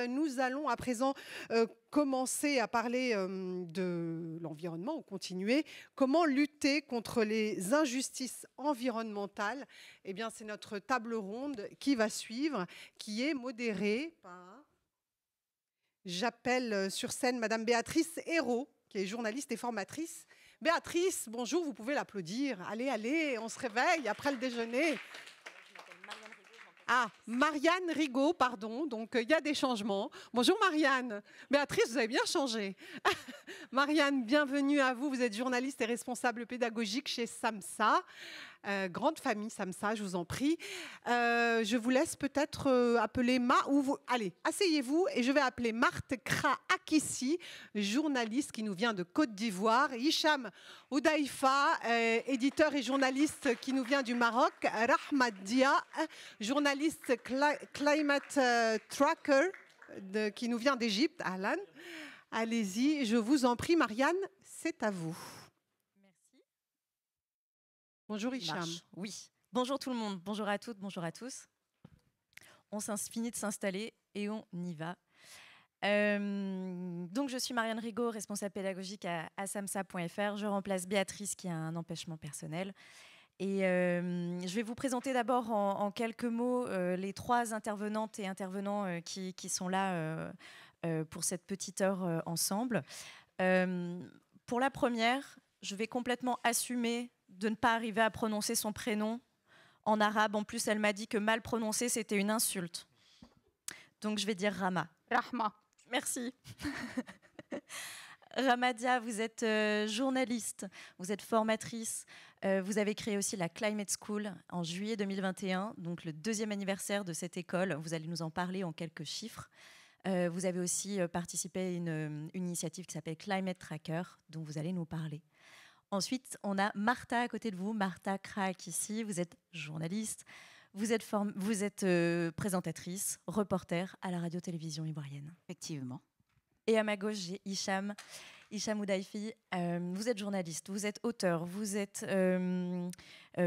nous allons à présent commencer à parler de l'environnement, ou continuer. Comment lutter contre les injustices environnementales? Eh bien, c'est notre table ronde qui va suivre, qui est modérée par... J'appelle sur scène Madame Béatrice Hérault, qui est journaliste et formatrice. Béatrice, bonjour, vous pouvez l'applaudir. Allez, allez, on se réveille après le déjeuner. Ah, Marianne Rigaud, pardon. Donc, il y a des changements. Bonjour Marianne. Béatrice, vous avez bien changé. Marianne, bienvenue à vous. Vous êtes journaliste et responsable pédagogique chez SAMSA. Grande famille SAMSA, je vous en prie. Je vous laisse peut-être appeler allez, asseyez-vous et je vais appeler Marthe Kra-Akissi, journaliste qui nous vient de Côte d'Ivoire. Hicham Oudaïfa, éditeur et journaliste qui nous vient du Maroc. Rahmat Dia, journaliste Climate Tracker qui nous vient d'Égypte. Alan, allez-y, je vous en prie. Marianne, c'est à vous. Bonjour Hicham. Oui. Bonjour tout le monde. Bonjour à toutes, bonjour à tous. On finit de s'installer et on y va. Donc je suis Marianne Rigaud, responsable pédagogique à samsa.fr. Je remplace Béatrice qui a un empêchement personnel. Et je vais vous présenter d'abord en quelques mots les trois intervenantes et intervenants qui sont là pour cette petite heure ensemble. Pour la première, je vais complètement assumer de ne pas arriver à prononcer son prénom en arabe. En plus, elle m'a dit que mal prononcer, c'était une insulte. Donc, je vais dire Rama. Rahma. Merci. Ramadia, vous êtes journaliste, vous êtes formatrice. Vous avez créé aussi la Climate School en juillet 2021, donc le 2e anniversaire de cette école. Vous allez nous en parler en quelques chiffres. Vous avez aussi participé à une initiative qui s'appelle Climate Tracker, dont vous allez nous parler. Ensuite, on a Martha à côté de vous, Martha Kra-Akissi. Vous êtes journaliste, vous êtes présentatrice, reporter à la radio-télévision ivoirienne. Effectivement. Et à ma gauche, j'ai Hicham Oudaïfi. Vous êtes journaliste, vous êtes auteur, vous êtes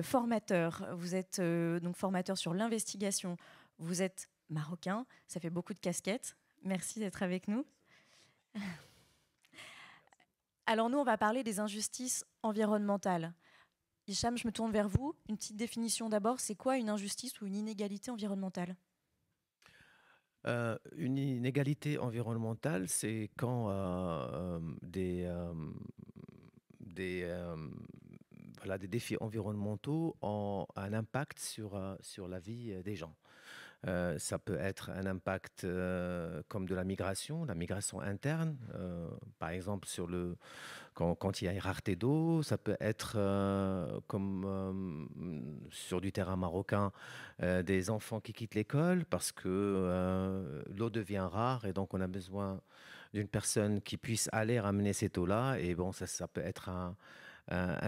formateur, vous êtes donc formateur sur l'investigation, vous êtes marocain, ça fait beaucoup de casquettes. Merci d'être avec nous. Alors nous, on va parler des injustices environnementales. Hicham, je me tourne vers vous. Une petite définition d'abord. C'est quoi une injustice ou une inégalité environnementale ? Une inégalité environnementale, c'est quand des défis environnementaux ont un impact sur la vie des gens. Ça peut être un impact comme de la migration interne, par exemple quand il y a une rareté d'eau. Ça peut être comme sur du terrain marocain, des enfants qui quittent l'école parce que l'eau devient rare et donc on a besoin d'une personne qui puisse aller ramener cette eau-là. Et bon, ça peut être un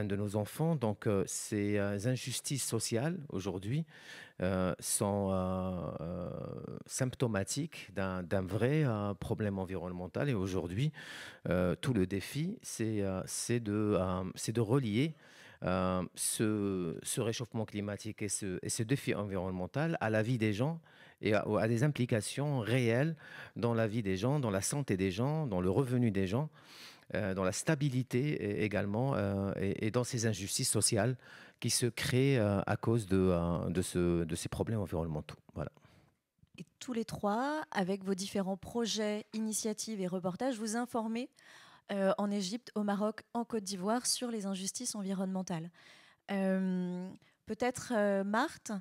de nos enfants. Donc, ces injustices sociales, aujourd'hui, sont symptomatiques d'un vrai problème environnemental. Et aujourd'hui, tout le défi, c'est de relier ce réchauffement climatique et ce défi environnemental à la vie des gens et à des implications réelles dans la vie des gens, dans la santé des gens, dans le revenu des gens, dans la stabilité également et dans ces injustices sociales qui se créent à cause de ces problèmes environnementaux. Voilà. Et tous les trois, avec vos différents projets, initiatives et reportages, vous informez en Égypte, au Maroc, en Côte d'Ivoire sur les injustices environnementales. Peut-être, Marthe,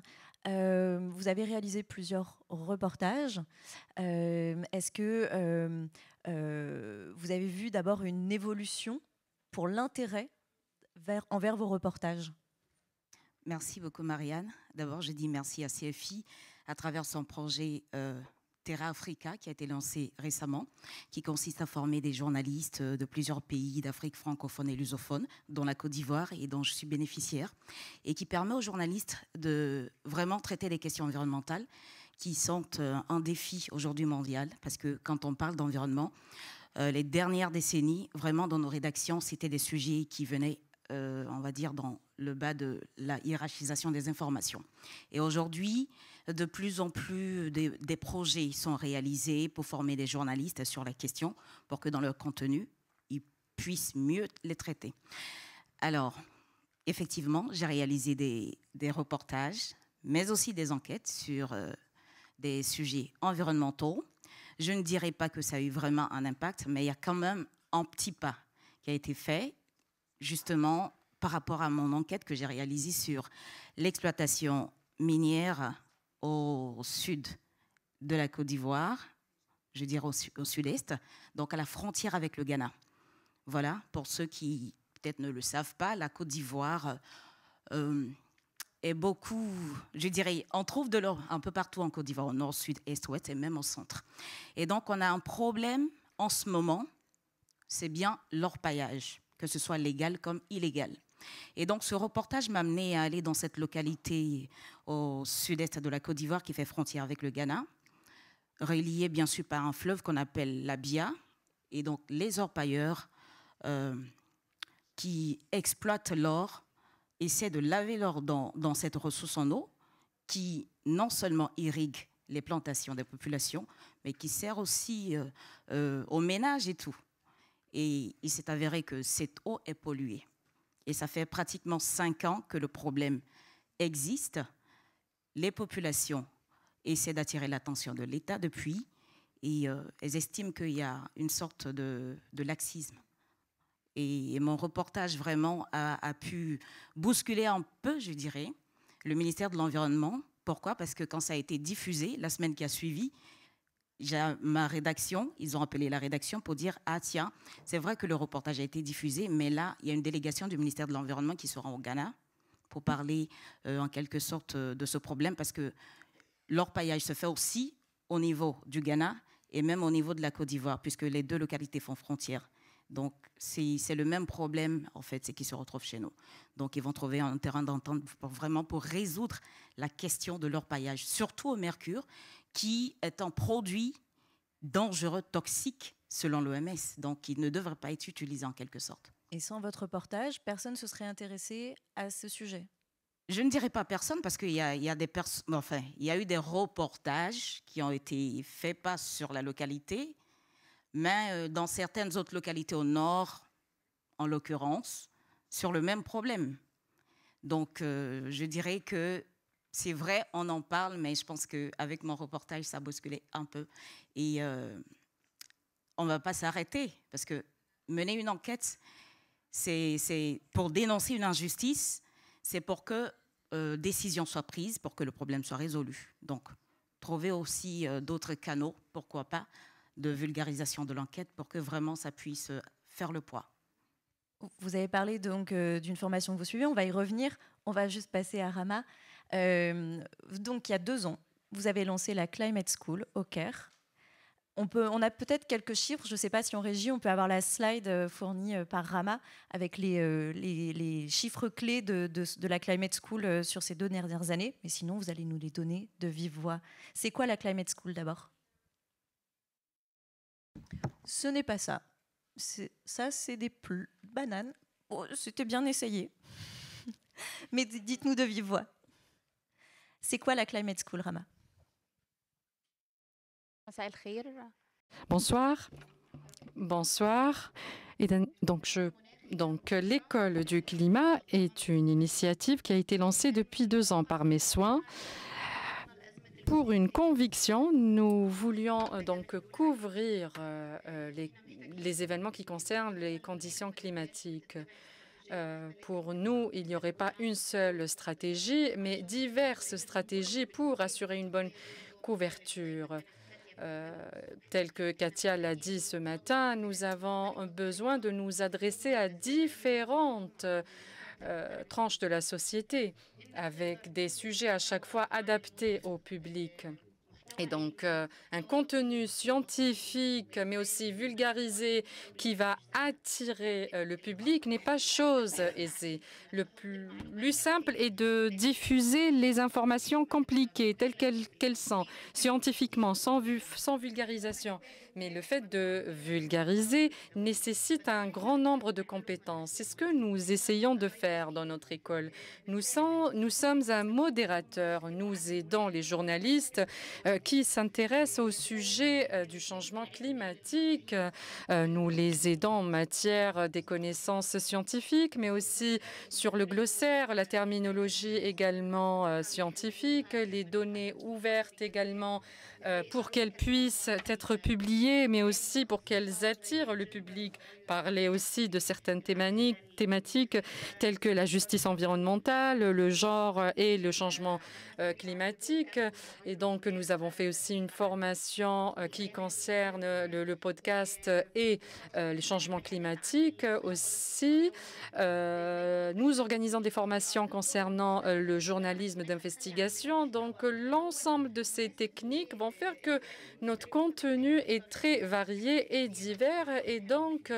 vous avez réalisé plusieurs reportages. Est-ce que vous avez vu d'abord une évolution pour l'intérêt envers vos reportages ? Merci beaucoup, Marianne. D'abord, je dis merci à CFI à travers son projet Terra Africa qui a été lancé récemment, qui consiste à former des journalistes de plusieurs pays d'Afrique francophone et lusophone, dont la Côte d'Ivoire et dont je suis bénéficiaire, et qui permet aux journalistes de vraiment traiter les questions environnementales qui sont un défi aujourd'hui mondial, parce que quand on parle d'environnement, les dernières décennies, vraiment dans nos rédactions, c'était des sujets qui venaient on va dire, dans le bas de la hiérarchisation des informations. Et aujourd'hui, de plus en plus des projets sont réalisés pour former des journalistes sur la question, pour que dans leur contenu, ils puissent mieux les traiter. Alors, effectivement, j'ai réalisé des reportages, mais aussi des enquêtes sur des sujets environnementaux. Je ne dirais pas que ça a eu vraiment un impact, mais il y a quand même un petit pas qui a été fait, justement, par rapport à mon enquête que j'ai réalisée sur l'exploitation minière au sud de la Côte d'Ivoire, je dirais au sud-est, donc à la frontière avec le Ghana. Voilà, pour ceux qui peut-être ne le savent pas, la Côte d'Ivoire est beaucoup, je dirais, on trouve de l'or un peu partout en Côte d'Ivoire, au nord, sud, est, ouest et même au centre. Et donc on a un problème en ce moment, c'est bien l'orpaillage, que ce soit légal comme illégal. Et donc ce reportage m'a amené à aller dans cette localité au sud-est de la Côte d'Ivoire qui fait frontière avec le Ghana, reliée bien sûr par un fleuve qu'on appelle la Bia. Et donc les orpailleurs qui exploitent l'or essaient de laver l'or dans cette ressource en eau qui non seulement irrigue les plantations des populations, mais qui sert aussi aux ménages et tout. Et il s'est avéré que cette eau est polluée. Et ça fait pratiquement 5 ans que le problème existe. Les populations essaient d'attirer l'attention de l'État depuis, et elles estiment qu'il y a une sorte de laxisme. Et mon reportage vraiment a pu bousculer un peu, je dirais, le ministère de l'Environnement. Pourquoi? Parce que quand ça a été diffusé, la semaine qui a suivi, ma rédaction, ils ont appelé la rédaction pour dire « Ah tiens, c'est vrai que le reportage a été diffusé, mais là, il y a une délégation du ministère de l'Environnement qui sera au Ghana pour parler en quelque sorte de ce problème, parce que l'orpaillage se fait aussi au niveau du Ghana et même au niveau de la Côte d'Ivoire, puisque les deux localités font frontière. Donc, c'est le même problème, en fait, c'est qui se retrouve chez nous. Donc, ils vont trouver un terrain d'entente vraiment pour résoudre la question de l'orpaillage, surtout au mercure, qui est un produit dangereux, toxique, selon l'OMS. Donc, il ne devrait pas être utilisé en quelque sorte. Et sans votre reportage, personne ne se serait intéressé à ce sujet? Je ne dirais pas personne, parce qu'il y a il y a eu des reportages qui ont été faits pas sur la localité, mais dans certaines autres localités au nord, en l'occurrence, sur le même problème. Donc, je dirais que c'est vrai, on en parle, mais je pense qu'avec mon reportage, ça a bousculé un peu. Et on ne va pas s'arrêter, parce que mener une enquête, c'est pour dénoncer une injustice, c'est pour que décision soit prise, pour que le problème soit résolu. Donc, trouver aussi d'autres canaux, pourquoi pas, de vulgarisation de l'enquête pour que vraiment ça puisse faire le poids. Vous avez parlé donc d'une formation que vous suivez, on va y revenir, on va juste passer à Rama. Donc il y a 2 ans, vous avez lancé la Climate School au Caire. On a peut-être quelques chiffres, je ne sais pas si en régie on peut avoir la slide fournie par Rama avec les chiffres clés de la Climate School sur ces 2 dernières années, mais sinon vous allez nous les donner de vive voix. C'est quoi la Climate School d'abord? Ce n'est pas ça. Ça, c'est des bananes. Oh, c'était bien essayé. Mais dites-nous de vive voix. C'est quoi la Climate School, Rama? Bonsoir. Bonsoir. Et donc, l'école du climat est une initiative qui a été lancée depuis 2 ans par Mes Soins. Pour une conviction, nous voulions donc couvrir les événements qui concernent les conditions climatiques. Pour nous, il n'y aurait pas une seule stratégie, mais diverses stratégies pour assurer une bonne couverture. Tel que Katia l'a dit ce matin, nous avons besoin de nous adresser à différentes tranches de la société, avec des sujets à chaque fois adaptés au public. Et donc, un contenu scientifique, mais aussi vulgarisé, qui va attirer le public, n'est pas chose aisée. Le plus simple est de diffuser les informations compliquées, telles qu'elles sont, scientifiquement, sans vulgarisation. Mais le fait de vulgariser nécessite un grand nombre de compétences. C'est ce que nous essayons de faire dans notre école. Nous sommes un modérateur. Nous aidons les journalistes qui s'intéressent au sujet du changement climatique. Nous les aidons en matière des connaissances scientifiques, mais aussi sur le glossaire, la terminologie également scientifique, les données ouvertes également pour qu'elles puissent être publiées, mais aussi pour qu'elles attirent le public. Parler aussi de certaines thématiques telles que la justice environnementale, le genre et le changement climatique. Et donc, nous avons fait aussi une formation qui concerne le podcast et les changements climatiques aussi. Nous organisons des formations concernant le journalisme d'investigation. Donc, l'ensemble de ces techniques vont faire que notre contenu est très varié et divers. Et donc,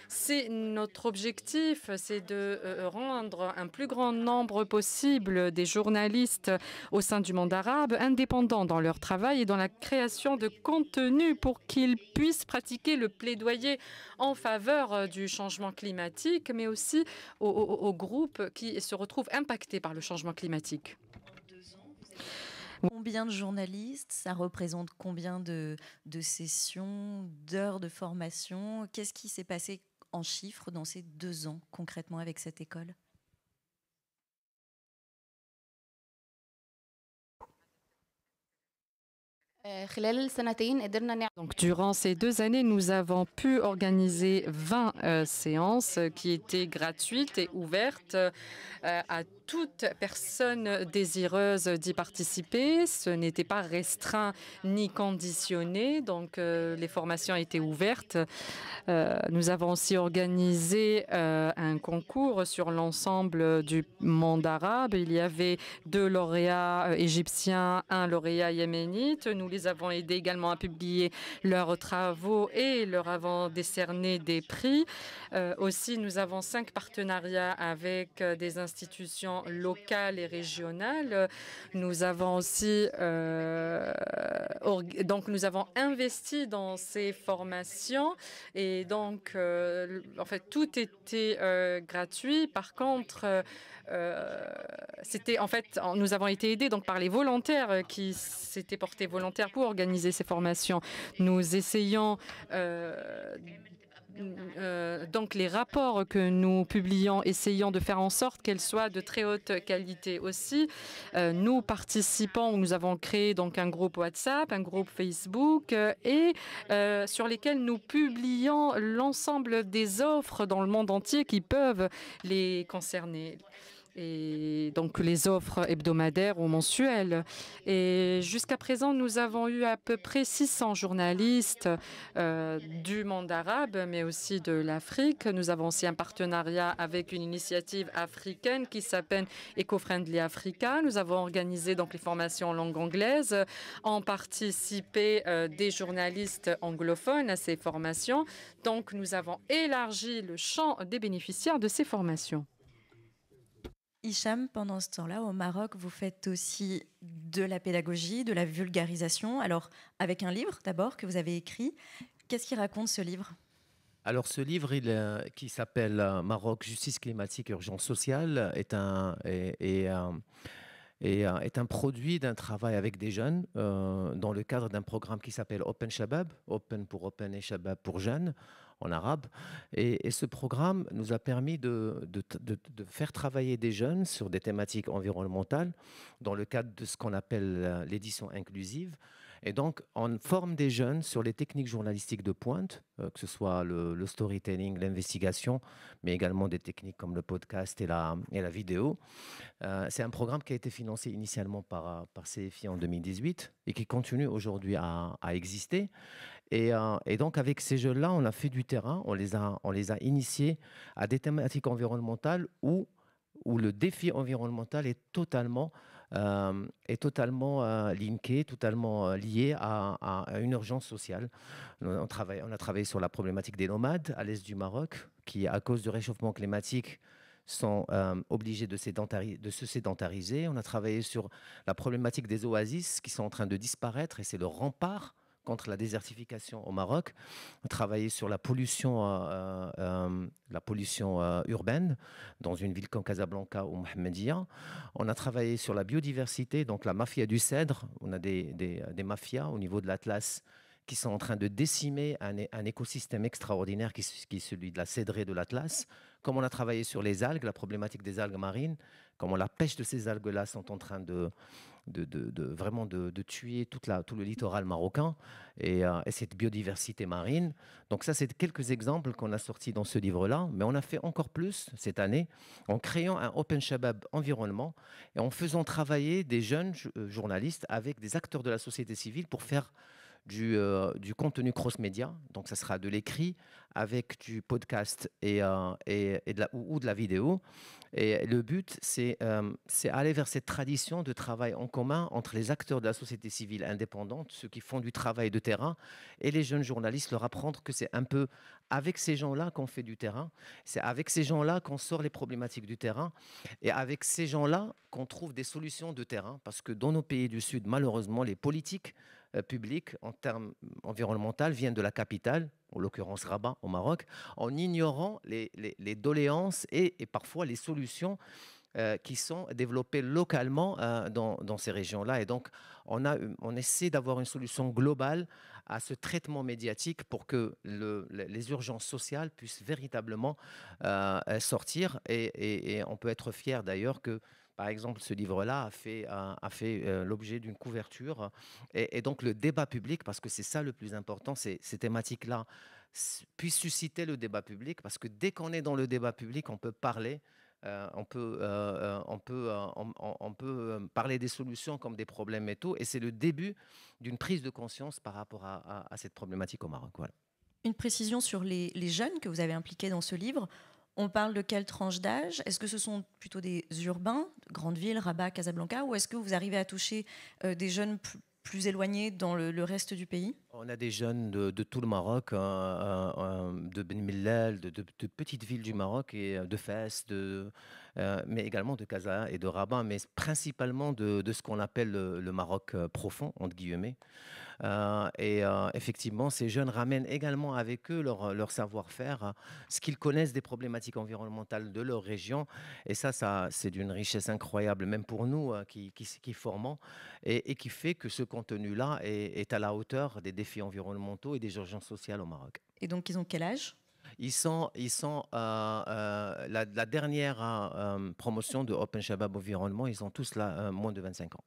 c'est notre objectif, c'est de rendre un plus grand nombre possible des journalistes au sein du monde arabe indépendants dans leur travail et dans la création de contenu pour qu'ils puissent pratiquer le plaidoyer en faveur du changement climatique, mais aussi aux groupes qui se retrouvent impactés par le changement climatique. Combien de journalistes? Ça représente combien de sessions, d'heures de formation? Qu'est-ce qui s'est passé en chiffres dans ces 2 ans concrètement avec cette école? Donc, durant ces 2 années, nous avons pu organiser 20 séances qui étaient gratuites et ouvertes à toute personne désireuse d'y participer. Ce n'était pas restreint ni conditionné, donc les formations étaient ouvertes. Nous avons aussi organisé un concours sur l'ensemble du monde arabe. Il y avait 2 lauréats égyptiens, 1 lauréat yéménite. Nous les avons aidés également à publier leurs travaux et leur avons décerné des prix. Aussi, nous avons 5 partenariats avec des institutions locales et régionales. Nous avons aussi donc nous avons investi dans ces formations et donc en fait tout était gratuit. Par contre, c'était en fait nous avons été aidés donc par les volontaires qui s'étaient portés volontaires pour organiser ces formations. Nous essayons donc les rapports que nous publions, essayons de faire en sorte qu'elles soient de très haute qualité aussi. Nous participons, nous avons créé donc un groupe WhatsApp, un groupe Facebook et sur lesquels nous publions l'ensemble des offres dans le monde entier qui peuvent les concerner. Et donc les offres hebdomadaires ou mensuelles. Et jusqu'à présent, nous avons eu à peu près 600 journalistes du monde arabe, mais aussi de l'Afrique. Nous avons aussi un partenariat avec une initiative africaine qui s'appelle Eco-Friendly Africa. Nous avons organisé donc les formations en langue anglaise, ont participé des journalistes anglophones à ces formations. Donc nous avons élargi le champ des bénéficiaires de ces formations. Hicham, pendant ce temps-là, au Maroc, vous faites aussi de la pédagogie, de la vulgarisation. Alors, avec un livre d'abord que vous avez écrit. Qu'est-ce qu'il raconte ce livre? Alors ce livre qui s'appelle Maroc, justice climatique, urgence sociale est un produit d'un travail avec des jeunes dans le cadre d'un programme qui s'appelle Open Shabab, Open pour Open et Shabab pour jeunes en arabe. Et ce programme nous a permis de faire travailler des jeunes sur des thématiques environnementales dans le cadre de ce qu'on appelle l'édition inclusive. Et donc, on forme des jeunes sur les techniques journalistiques de pointe, que ce soit le storytelling, l'investigation, mais également des techniques comme le podcast et la vidéo. C'est un programme qui a été financé initialement par CFI en 2018 et qui continue aujourd'hui à exister. Et donc, avec ces jeunes-là, on a fait du terrain, on les a initiés à des thématiques environnementales où le défi environnemental est totalement est totalement linkée, totalement liée à une urgence sociale. On a travaillé sur la problématique des nomades à l'est du Maroc, qui, à cause du réchauffement climatique, sont obligés de se sédentariser. On a travaillé sur la problématique des oasis qui sont en train de disparaître, et c'est le rempart contre la désertification au Maroc. On a travaillé sur la pollution urbaine dans une ville comme Casablanca ou Mohammedia. On a travaillé sur la biodiversité, donc la mafia du cèdre. On a des mafias au niveau de l'Atlas qui sont en train de décimer un écosystème extraordinaire qui est celui de la cédrée de l'Atlas. Comme on a travaillé sur les algues, la problématique des algues marines, comment la pêche de ces algues-là sont en train de tuer tout le littoral marocain et cette biodiversité marine. Donc ça, c'est quelques exemples qu'on a sortis dans ce livre-là, mais on a fait encore plus cette année en créant un Open Shabab environnement et en faisant travailler des jeunes journalistes avec des acteurs de la société civile pour faire du contenu cross-média. Donc ça sera de l'écrit avec du podcast ou de la vidéo. Et le but, c'est aller vers cette tradition de travail en commun entre les acteurs de la société civile indépendante, ceux qui font du travail de terrain, et les jeunes journalistes, leur apprendre que c'est un peu avec ces gens-là qu'on fait du terrain, c'est avec ces gens-là qu'on sort les problématiques du terrain, et avec ces gens-là qu'on trouve des solutions de terrain, parce que dans nos pays du Sud, malheureusement, les politiques publiques en termes environnementaux viennent de la capitale, en l'occurrence Rabat au Maroc, en ignorant les doléances et parfois les solutions qui sont développées localement dans ces régions-là. Et donc, on essaie d'avoir une solution globale à ce traitement médiatique pour que les urgences sociales puissent véritablement sortir. Et on peut être fier d'ailleurs que, par exemple, ce livre-là a fait l'objet d'une couverture. Et donc, le débat public, parce que c'est ça le plus important, ces thématiques-là puissent susciter le débat public, parce que dès qu'on est dans le débat public, on peut parler. On peut parler des solutions comme des problèmes et tout, et c'est le début d'une prise de conscience par rapport à cette problématique au Maroc. Voilà. Une précision sur les jeunes que vous avez impliqués dans ce livre. On parle de quelle tranche d'âge? Est-ce que ce sont plutôt des urbains, grandes villes, Rabat, Casablanca, ou est-ce que vous arrivez à toucher des jeunes plus éloignés dans le reste du pays? On a des jeunes de tout le Maroc, de Ben Mellal, de petites villes du Maroc, et de Fès, mais également de Casa et de Rabat, mais principalement de ce qu'on appelle le Maroc profond, entre guillemets. Effectivement, ces jeunes ramènent également avec eux leur savoir-faire, ce qu'ils connaissent des problématiques environnementales de leur région. Et ça c'est d'une richesse incroyable, même pour nous qui formons, et qui fait que ce contenu-là est à la hauteur des défis environnementaux et des urgences sociales au Maroc. Et donc, ils ont quel âge? Ils sont la dernière promotion de Open Shabab Environnement, ils ont tous là moins de 25 ans.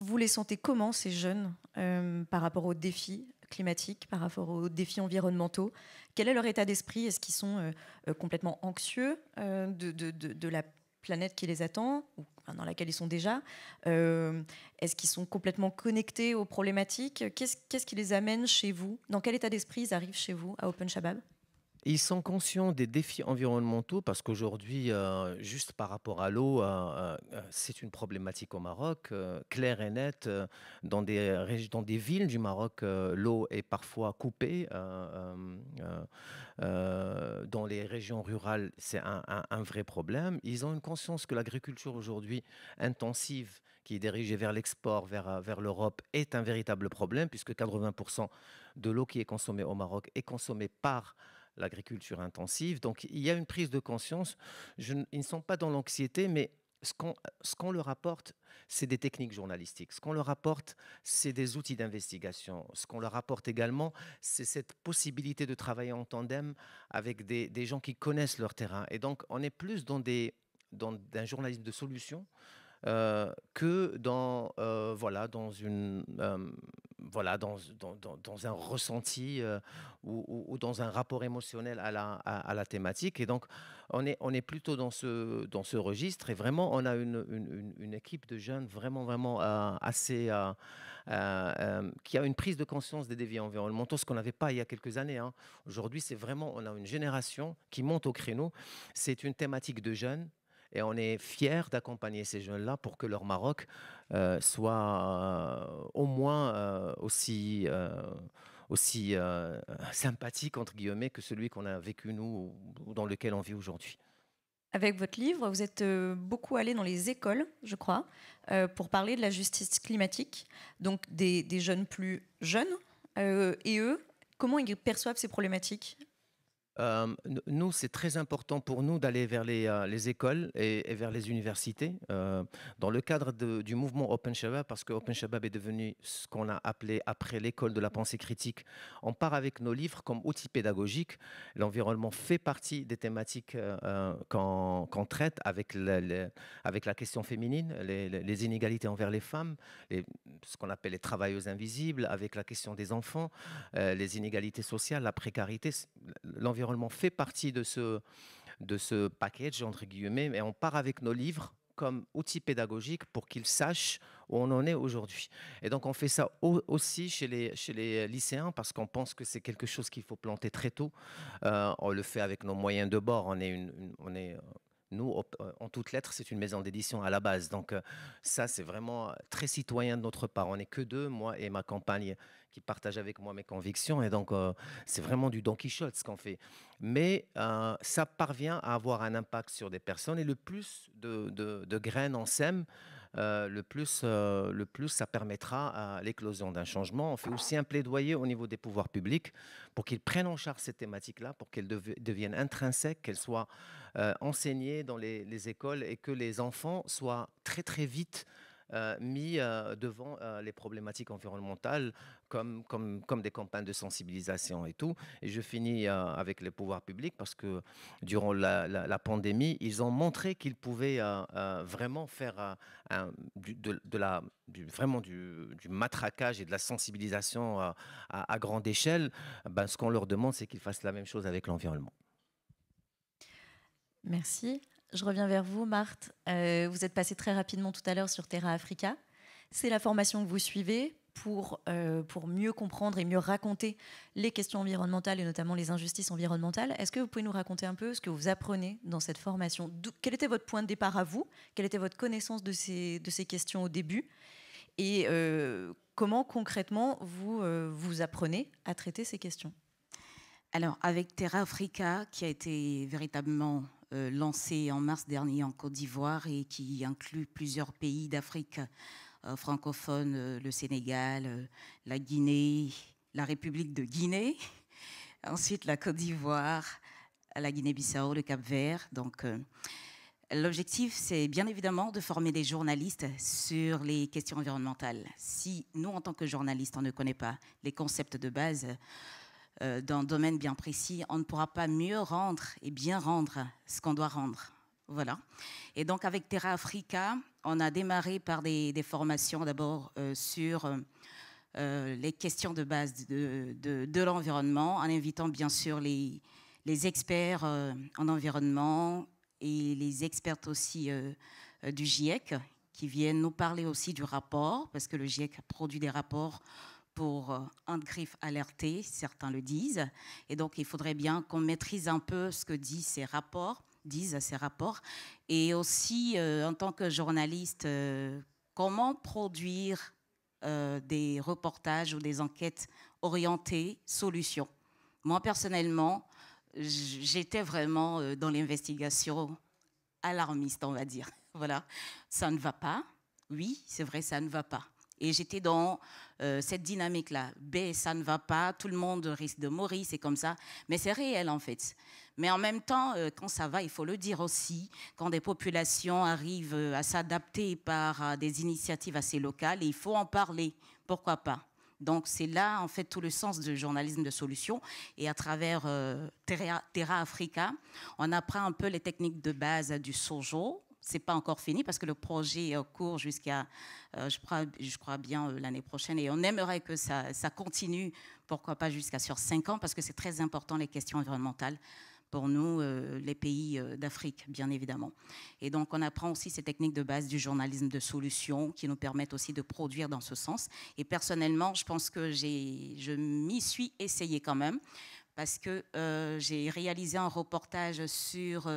Vous les sentez comment, ces jeunes, par rapport aux défis climatiques, par rapport aux défis environnementaux? Quel est leur état d'esprit? Est-ce qu'ils sont complètement anxieux de la planète qui les attend, ou dans laquelle ils sont déjà? Est-ce qu'ils sont complètement connectés aux problématiques? Qu'est-ce qui les amène chez vous? Dans quel état d'esprit ils arrivent chez vous, à Open Shabab? Ils sont conscients des défis environnementaux parce qu'aujourd'hui, juste par rapport à l'eau, c'est une problématique au Maroc, claire et nette. Dans des villes du Maroc, l'eau est parfois coupée. Dans les régions rurales, c'est un vrai problème. Ils ont une conscience que l'agriculture aujourd'hui intensive, qui est dirigée vers l'export, vers l'Europe, est un véritable problème, puisque 80% de l'eau qui est consommée au Maroc est consommée par l'agriculture intensive. Donc, il y a une prise de conscience. Ils ne sont pas dans l'anxiété, mais ce qu'on leur apporte, c'est des techniques journalistiques. Ce qu'on leur apporte, c'est des outils d'investigation. Ce qu'on leur apporte également, c'est cette possibilité de travailler en tandem avec des gens qui connaissent leur terrain. Et donc, on est plus dans un journalisme de solution que dans un ressenti ou dans un rapport émotionnel à la thématique. Et donc, on est plutôt dans ce registre. Et vraiment, on a une équipe de jeunes vraiment assez... qui a une prise de conscience des défis environnementaux, ce qu'on n'avait pas il y a quelques années. Aujourd'hui, c'est vraiment... On a une génération qui monte au créneau. C'est une thématique de jeunes. Et on est fiers d'accompagner ces jeunes-là pour que leur Maroc soit au moins aussi sympathique, entre guillemets, que celui qu'on a vécu nous ou dans lequel on vit aujourd'hui. Avec votre livre, vous êtes beaucoup allé dans les écoles, je crois, pour parler de la justice climatique, donc des jeunes plus jeunes. Et eux, comment ils perçoivent ces problématiques ? Nous, c'est très important pour nous d'aller vers les écoles et vers les universités dans le cadre du mouvement Open Shabab, parce que Open Shabab est devenu ce qu'on a appelé après l'école de la pensée critique. On part avec nos livres comme outils pédagogiques. L'environnement fait partie des thématiques qu'on traite avec la question féminine, les inégalités envers les femmes, ce qu'on appelle les travailleuses invisibles, avec la question des enfants, les inégalités sociales, la précarité. L'environnement fait partie de ce package, entre guillemets, mais on part avec nos livres comme outil pédagogique pour qu'ils sachent où on en est aujourd'hui. Et donc, on fait ça aussi chez les lycéens parce qu'on pense que c'est quelque chose qu'il faut planter très tôt. On le fait avec nos moyens de bord. Nous, en toutes lettres, c'est une maison d'édition à la base. Donc, ça, c'est vraiment très citoyen de notre part. On n'est que deux, moi et ma compagne, qui partagent avec moi mes convictions. Et donc, c'est vraiment du Don Quichotte ce qu'on fait. Mais ça parvient à avoir un impact sur des personnes. Et le plus de graines on sème, le plus ça permettra à l'éclosion d'un changement. On fait aussi un plaidoyer au niveau des pouvoirs publics pour qu'ils prennent en charge cette thématique-là, pour qu'elle devienne intrinsèque, qu'elle soit enseignée dans les écoles et que les enfants soient très très vite mis devant les problématiques environnementales comme des campagnes de sensibilisation et tout. Et je finis avec les pouvoirs publics parce que durant la pandémie, ils ont montré qu'ils pouvaient vraiment faire vraiment du matraquage et de la sensibilisation à grande échelle. Ben, ce qu'on leur demande, c'est qu'ils fassent la même chose avec l'environnement. Merci. Je reviens vers vous, Marthe. Vous êtes passée très rapidement tout à l'heure sur Terra Africa. C'est la formation que vous suivez pour mieux comprendre et mieux raconter les questions environnementales et notamment les injustices environnementales. Est-ce que vous pouvez nous raconter un peu ce que vous apprenez dans cette formation ? Quel était votre point de départ à vous ? Quelle était votre connaissance de ces questions au début ? Et comment concrètement vous apprenez à traiter ces questions ? Alors, avec Terra Africa, qui a été véritablement lancé en mars dernier en Côte d'Ivoire et qui inclut plusieurs pays d'Afrique francophone, le Sénégal, la Guinée, la République de Guinée, ensuite la Côte d'Ivoire, la Guinée-Bissau, le Cap-Vert. Donc, l'objectif, c'est bien évidemment de former des journalistes sur les questions environnementales. Si nous, en tant que journalistes, on ne connaît pas les concepts de base d'un domaine bien précis, on ne pourra pas mieux rendre et bien rendre ce qu'on doit rendre. Voilà. Et donc, avec Terra Africa, on a démarré par des formations d'abord sur les questions de base de l'environnement, en invitant bien sûr les experts en environnement et les experts aussi du GIEC qui viennent nous parler aussi du rapport, parce que le GIEC produit des rapports pour Handgriff alerter, certains le disent. Et donc, il faudrait bien qu'on maîtrise un peu ce que disent ces rapports. Et aussi, en tant que journaliste, comment produire des reportages ou des enquêtes orientées solutions. Moi, personnellement, j'étais vraiment dans l'investigation alarmiste, on va dire. Voilà, ça ne va pas. Oui, c'est vrai, ça ne va pas. Et j'étais dans cette dynamique-là. Ça ne va pas, tout le monde risque de mourir, c'est comme ça. Mais c'est réel, en fait. Mais en même temps, quand ça va, il faut le dire aussi, quand des populations arrivent à s'adapter par des initiatives assez locales, il faut en parler. Pourquoi pas ? Donc, c'est là, en fait, tout le sens du journalisme de solution. Et à travers Terra Africa, on apprend un peu les techniques de base du Sojo. C'est pas encore fini parce que le projet court jusqu'à, je crois bien, l'année prochaine. Et on aimerait que ça continue, pourquoi pas jusqu'à sur 5 ans, parce que c'est très important, les questions environnementales, pour nous, les pays d'Afrique, bien évidemment. Et donc, on apprend aussi ces techniques de base du journalisme de solution qui nous permettent aussi de produire dans ce sens. Et personnellement, je pense que je m'y suis essayée quand même, parce que j'ai réalisé un reportage sur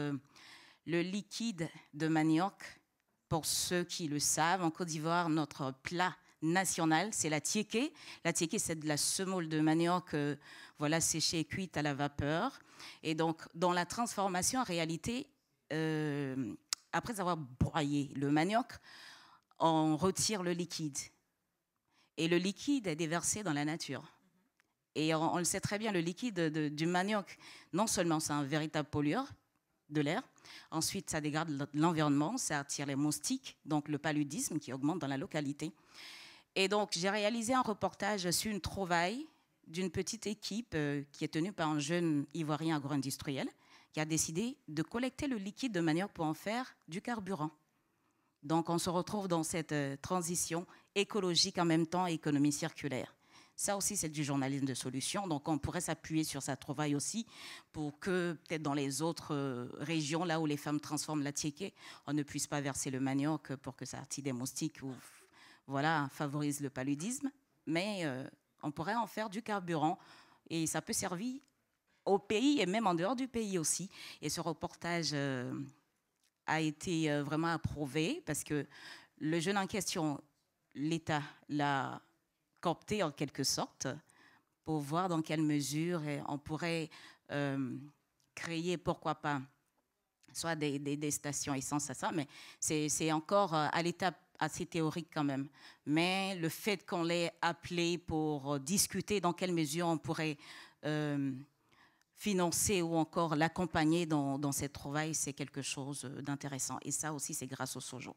Le liquide de manioc, pour ceux qui le savent, en Côte d'Ivoire, notre plat national, c'est la tiéké. La tiéké, c'est de la semoule de manioc voilà, séchée et cuite à la vapeur. Et donc, dans la transformation, en réalité, après avoir broyé le manioc, on retire le liquide. Et le liquide est déversé dans la nature. Et on le sait très bien, le liquide du manioc, non seulement c'est un véritable pollueur de l'air, ensuite ça dégrade l'environnement, ça attire les moustiques, donc le paludisme qui augmente dans la localité. Et donc j'ai réalisé un reportage sur une trouvaille d'une petite équipe qui est tenue par un jeune Ivoirien agro-industriel qui a décidé de collecter le liquide de manioc pour en faire du carburant. Donc on se retrouve dans cette transition écologique en même temps économie circulaire. Ça aussi, c'est du journalisme de solution. Donc, on pourrait s'appuyer sur sa trouvaille aussi pour que, peut-être dans les autres régions, là où les femmes transforment la tiéké, on ne puisse pas verser le manioc pour que ça attire des moustiques ou voilà, favorise le paludisme. Mais on pourrait en faire du carburant et ça peut servir au pays et même en dehors du pays aussi. Et ce reportage a été vraiment approuvé parce que le jeune en question, l'État l'a coopté en quelque sorte pour voir dans quelle mesure on pourrait créer, pourquoi pas, soit des stations essence à ça, mais c'est encore à l'étape assez théorique quand même. Mais le fait qu'on l'ait appelé pour discuter dans quelle mesure on pourrait financer ou encore l'accompagner dans cette trouvaille, c'est quelque chose d'intéressant. Et ça aussi, c'est grâce au Sojo.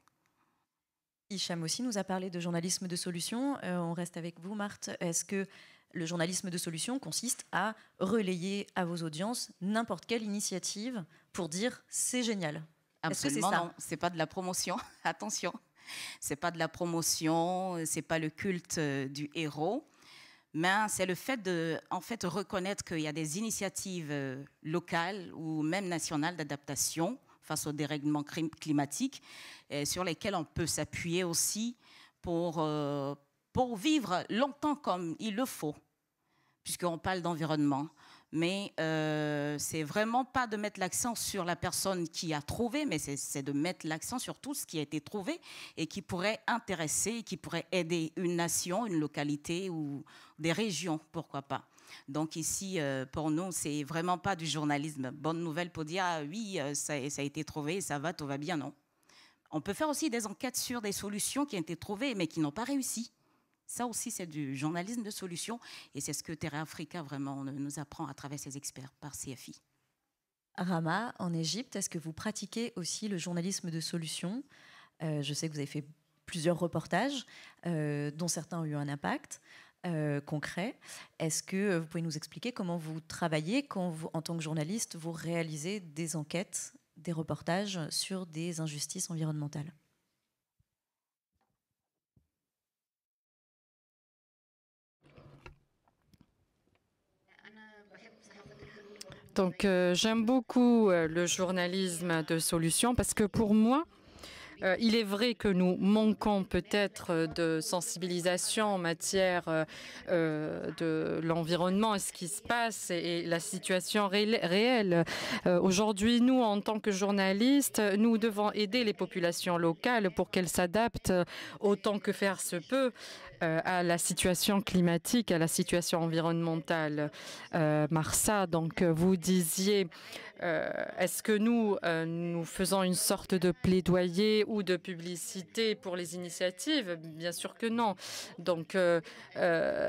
Hicham aussi nous a parlé de journalisme de solution. On reste avec vous, Marthe. Est-ce que le journalisme de solution consiste à relayer à vos audiences n'importe quelle initiative pour dire c'est génial? Absolument, est-ce que c'est ça? Non, c'est pas de la promotion. Attention, c'est pas de la promotion, c'est pas le culte du héros, mais c'est le fait de, en fait, reconnaître qu'il y a des initiatives locales ou même nationales d'adaptation face au dérèglement climatique, sur lesquels on peut s'appuyer aussi pour vivre longtemps comme il le faut, puisqu'on parle d'environnement. Mais c'est vraiment pas de mettre l'accent sur la personne qui a trouvé, mais c'est de mettre l'accent sur tout ce qui a été trouvé et qui pourrait intéresser, qui pourrait aider une nation, une localité ou des régions, pourquoi pas. Donc ici, pour nous, c'est vraiment pas du journalisme. Bonne nouvelle pour dire, ah oui, ça a été trouvé, ça va, tout va bien, non. On peut faire aussi des enquêtes sur des solutions qui ont été trouvées, mais qui n'ont pas réussi. Ça aussi, c'est du journalisme de solution. Et c'est ce que Terra Africa vraiment nous apprend à travers ses experts par CFI. Rama, en Égypte, est-ce que vous pratiquez aussi le journalisme de solution? Je sais que vous avez fait plusieurs reportages, dont certains ont eu un impact concret. Est-ce que vous pouvez nous expliquer comment vous travaillez quand, vous, en tant que journaliste, vous réalisez des enquêtes, des reportages sur des injustices environnementales? Donc, j'aime beaucoup le journalisme de solution parce que pour moi, il est vrai que nous manquons peut-être de sensibilisation en matière de l'environnement et ce qui se passe et la situation réelle. Aujourd'hui, nous, en tant que journalistes, nous devons aider les populations locales pour qu'elles s'adaptent autant que faire se peut à la situation climatique, à la situation environnementale. Marsa, donc vous disiez, est-ce que nous faisons une sorte de plaidoyer ou de publicité pour les initiatives? Bien sûr que non. Donc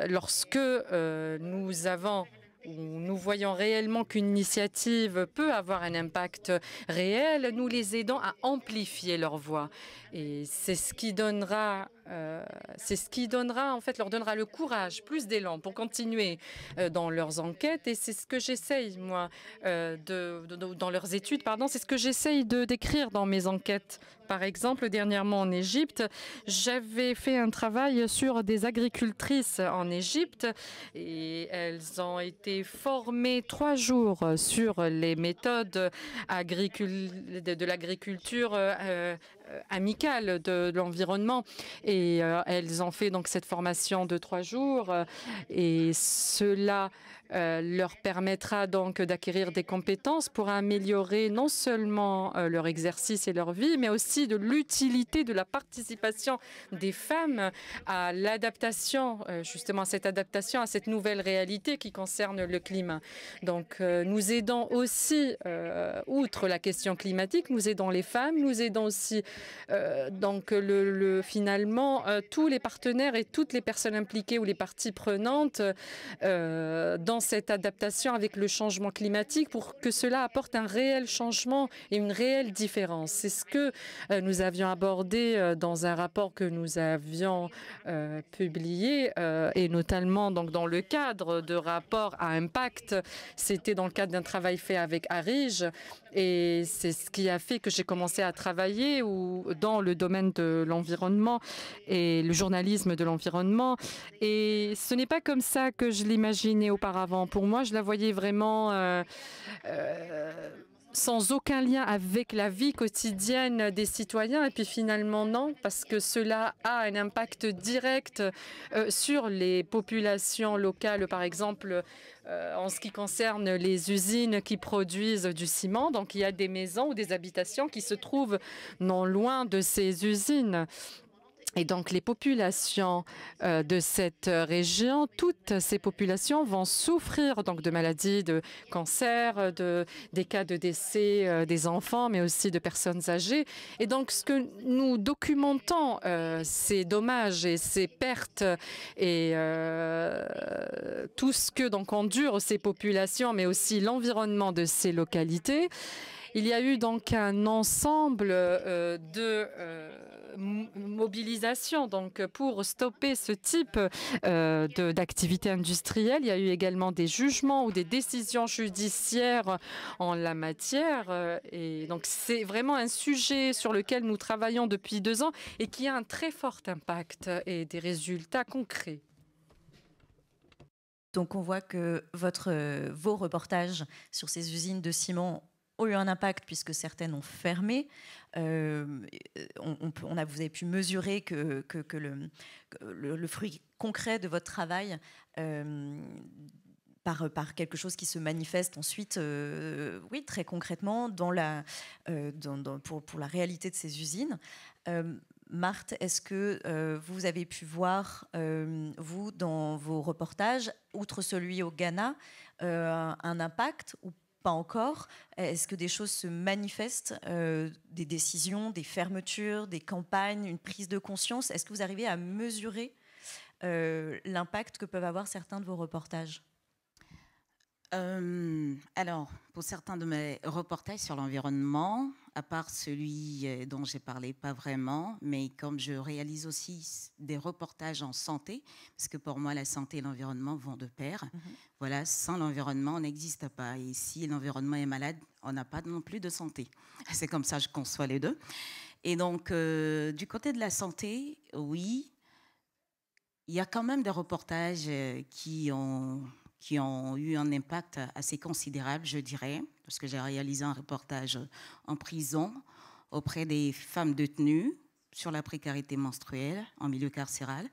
lorsque nous voyons réellement qu'une initiative peut avoir un impact réel, nous les aidons à amplifier leur voix. Et c'est ce qui donnera, en fait, leur donnera le courage, plus d'élan pour continuer dans leurs enquêtes. Et c'est ce que j'essaye, moi, dans leurs études, pardon, c'est ce que j'essaye de décrire dans mes enquêtes Par exemple, dernièrement en Égypte, j'avais fait un travail sur des agricultrices en Égypte et elles ont été formées 3 jours sur les méthodes de l'agriculture amicale de l'environnement. Et elles ont fait donc cette formation de 3 jours et cela leur permettra donc d'acquérir des compétences pour améliorer non seulement leur exercice et leur vie, mais aussi de l'utilité de la participation des femmes à l'adaptation, justement cette adaptation à cette nouvelle réalité qui concerne le climat. Donc nous aidons aussi, outre la question climatique, nous aidons les femmes, nous aidons aussi donc finalement tous les partenaires et toutes les personnes impliquées ou les parties prenantes dans cette adaptation avec le changement climatique pour que cela apporte un réel changement et une réelle différence. C'est ce que nous avions abordé dans un rapport que nous avions publié et notamment donc, dans le cadre de rapports à impact. C'était dans le cadre d'un travail fait avec Arige et c'est ce qui a fait que j'ai commencé à travailler dans le domaine de l'environnement et le journalisme de l'environnement. Et ce n'est pas comme ça que je l'imaginais auparavant. Pour moi, je la voyais vraiment sans aucun lien avec la vie quotidienne des citoyens. Et puis finalement, non, parce que cela a un impact direct sur les populations locales, par exemple, en ce qui concerne les usines qui produisent du ciment. Donc, il y a des maisons ou des habitations qui se trouvent non loin de ces usines. Et donc, les populations de cette région, toutes ces populations vont souffrir donc de maladies, de cancers, des cas de décès des enfants, mais aussi de personnes âgées. Et donc, ce que nous documentons, ces dommages et ces pertes et tout ce que donc endurent ces populations, mais aussi l'environnement de ces localités. Il y a eu donc un ensemble de mobilisation donc pour stopper ce type d'activité industrielle. Il y a eu également des jugements ou des décisions judiciaires en la matière. Et donc c'est vraiment un sujet sur lequel nous travaillons depuis 2 ans et qui a un très fort impact et des résultats concrets. Donc on voit que vos reportages sur ces usines de ciment ont eu un impact puisque certaines ont fermé. Vous avez pu mesurer que le fruit concret de votre travail par quelque chose qui se manifeste ensuite, oui, très concrètement pour la réalité de ces usines. Marthe, est-ce que vous avez pu voir, vous, dans vos reportages, outre celui au Ghana, un impact ou pas encore? Est-ce que des choses se manifestent, des décisions, des fermetures, des campagnes, une prise de conscience? Est-ce que vous arrivez à mesurer l'impact que peuvent avoir certains de vos reportages? Alors, pour certains de mes reportages sur l'environnement, à part celui dont j'ai parlé, pas vraiment, mais comme je réalise aussi des reportages en santé, parce que pour moi, la santé et l'environnement vont de pair. Voilà, sans l'environnement, on n'existe pas. Et si l'environnement est malade, on n'a pas non plus de santé. C'est comme ça que je conçois les deux. Et donc, du côté de la santé, oui, il y a quand même des reportages qui ont eu un impact assez considérable, je dirais, parce que j'ai réalisé un reportage en prison auprès des femmes détenues sur la précarité menstruelle en milieu carcéral.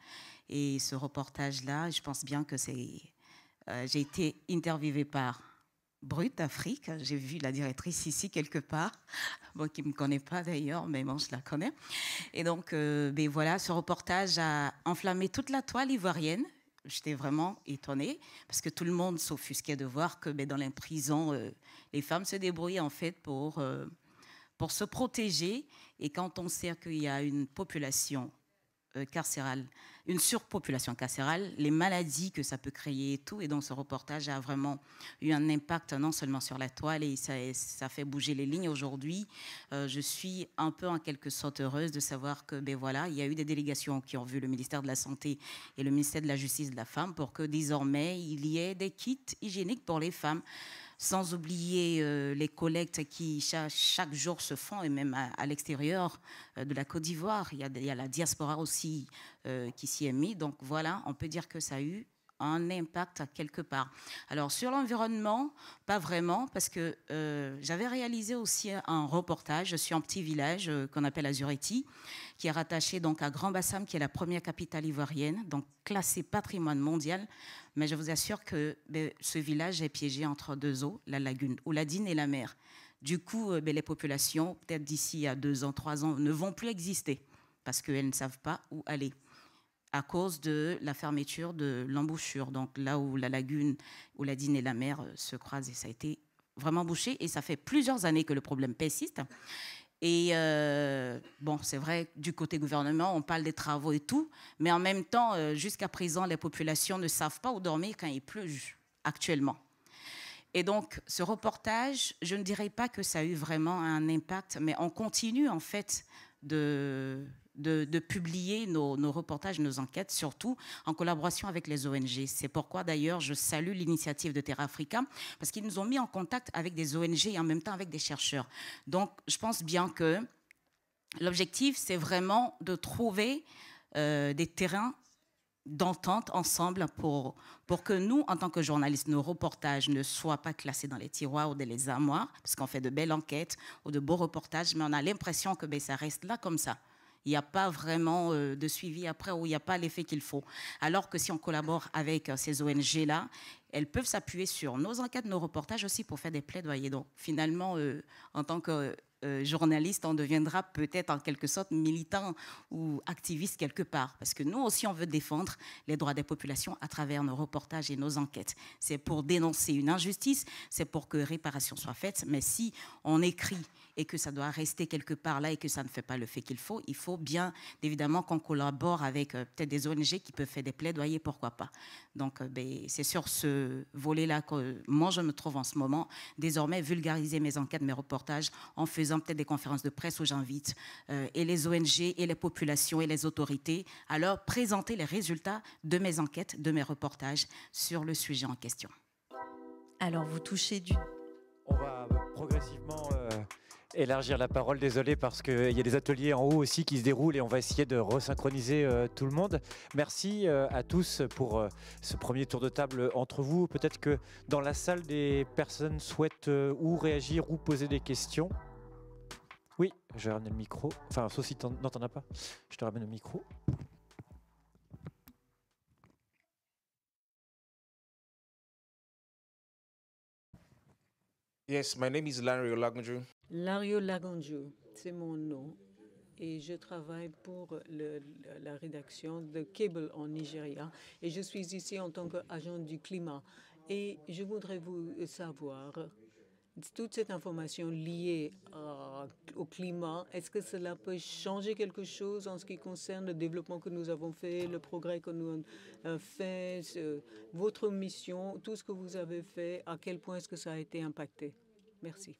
Et ce reportage-là, je pense bien que j'ai été interviewée par Brut Afrique. J'ai vu la directrice ici quelque part, bon, qui ne me connaît pas d'ailleurs, mais bon, je la connais. Et donc, voilà, ce reportage a enflammé toute la toile ivoirienne. J'étais vraiment étonnée parce que tout le monde s'offusquait de voir que dans les prisons, les femmes se débrouillent en fait pour se protéger. Et quand on sait qu'il y a une population carcérale une surpopulation carcérale, les maladies que ça peut créer et tout. Et donc ce reportage a vraiment eu un impact non seulement sur la toile, et ça fait bouger les lignes aujourd'hui. Je suis un peu en quelque sorte heureuse de savoir que voilà, il y a eu des délégations qui ont vu le ministère de la Santé et le ministère de la Justice de la Femme pour que désormais il y ait des kits hygiéniques pour les femmes. Sans oublier les collectes qui chaque jour se font, et même à l'extérieur de la Côte d'Ivoire. Il y a la diaspora aussi qui s'y est mise. Donc voilà, on peut dire que ça a eu un impact quelque part. Alors sur l'environnement, pas vraiment, parce que j'avais réalisé aussi un reportage sur un petit village qu'on appelle Azureti, qui est rattaché donc à Grand Bassam, qui est la première capitale ivoirienne, donc classée patrimoine mondial. Mais je vous assure que ce village est piégé entre deux eaux, la lagune Ouladine et la mer. Du coup, les populations, peut-être d'ici à 2 ans, 3 ans, ne vont plus exister parce qu'elles ne savent pas où aller, à cause de la fermeture de l'embouchure, donc là où la lagune, Ouladine et la mer se croisent, et ça a été vraiment bouché, et ça fait plusieurs années que le problème persiste. Et bon, c'est vrai, du côté gouvernement, on parle des travaux et tout, mais en même temps, jusqu'à présent, les populations ne savent pas où dormir quand il pleut actuellement. Et donc, ce reportage, je ne dirais pas que ça a eu vraiment un impact, mais on continue en fait de publier nos reportages, nos enquêtes, surtout en collaboration avec les ONG. C'est pourquoi d'ailleurs je salue l'initiative de Terra Africa, parce qu'ils nous ont mis en contact avec des ONG et en même temps avec des chercheurs. Donc je pense bien que l'objectif, c'est vraiment de trouver des terrains d'entente ensemble pour que nous, en tant que journalistes, nos reportages ne soient pas classés dans les tiroirs ou dans les armoires, parce qu'on fait de belles enquêtes ou de beaux reportages, mais on a l'impression que ça reste là comme ça. Il n'y a pas vraiment de suivi après, ou il n'y a pas l'effet qu'il faut. Alors que si on collabore avec ces ONG-là, elles peuvent s'appuyer sur nos enquêtes, nos reportages aussi pour faire des plaidoyers. Donc finalement, en tant que journaliste, on deviendra peut-être en quelque sorte militant ou activiste quelque part. Parce que nous aussi, on veut défendre les droits des populations à travers nos reportages et nos enquêtes. C'est pour dénoncer une injustice, c'est pour que réparation soit faite. Mais si on écrit et que ça doit rester quelque part là et que ça ne fait pas le fait qu'il faut, il faut bien évidemment qu'on collabore avec peut-être des ONG qui peuvent faire des plaidoyers, pourquoi pas. Donc c'est sur ce volet-là que moi je me trouve en ce moment, désormais vulgariser mes enquêtes, mes reportages, en faisant peut-être des conférences de presse où j'invite et les ONG et les populations et les autorités à leur présenter les résultats de mes enquêtes, de mes reportages sur le sujet en question. Alors vous touchez du... On va progressivement élargir la parole, désolé, parce qu'il y a des ateliers en haut aussi qui se déroulent et on va essayer de resynchroniser tout le monde. Merci à tous pour ce premier tour de table entre vous. Peut-être que dans la salle, des personnes souhaitent ou réagir ou poser des questions. Oui, je vais ramener le micro. Enfin, sauf si t'en as pas. Je te ramène le micro. Yes, my name is Larry Olagunju. Larry Olagunju, c'est mon nom. Et je travaille pour la rédaction de Cable en Nigeria. Et je suis ici en tant qu'agent du climat. Et je voudrais vous savoir, toute cette information liée au climat, est-ce que cela peut changer quelque chose en ce qui concerne le développement que nous avons fait, le progrès que nous avons fait, votre mission, tout ce que vous avez fait, à quel point est-ce que ça a été impacté? Merci.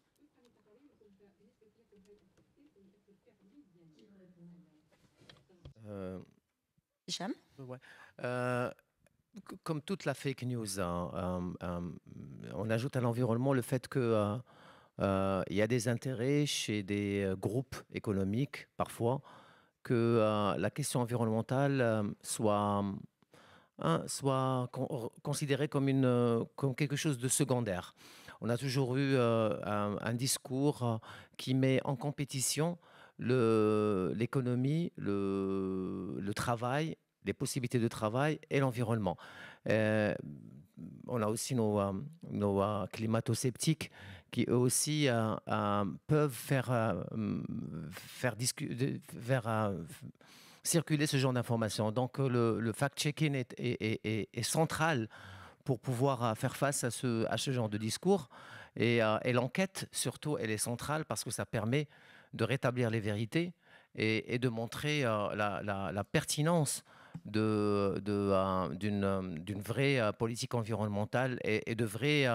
Hicham ? Ouais. Comme toute la fake news, on ajoute à l'environnement le fait qu'il y a des intérêts chez des groupes économiques, parfois, que la question environnementale soit considérée comme quelque chose de secondaire. On a toujours eu un discours qui met en compétition l'économie, le travail, les possibilités de travail et l'environnement. On a aussi nos climato-sceptiques qui eux aussi peuvent faire circuler ce genre d'informations. Donc le fact-checking est central pour pouvoir faire face à ce genre de discours. Et l'enquête, surtout, elle est centrale parce que ça permet de rétablir les vérités et de montrer la pertinence d'une vraie politique environnementale et d'une vraie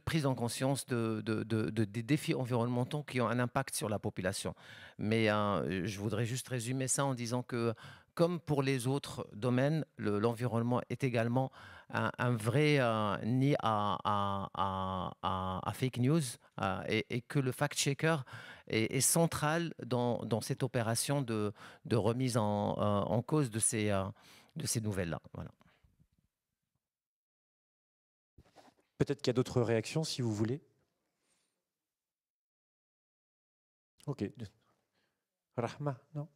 prise en conscience des défis environnementaux qui ont un impact sur la population. Mais je voudrais juste résumer ça en disant que, comme pour les autres domaines, l'environnement est également un vrai nid à fake news et que le fact-checker est central dans cette opération de remise en cause de ces nouvelles-là. Voilà. Peut-être qu'il y a d'autres réactions, si vous voulez. Ok. Rahma, non?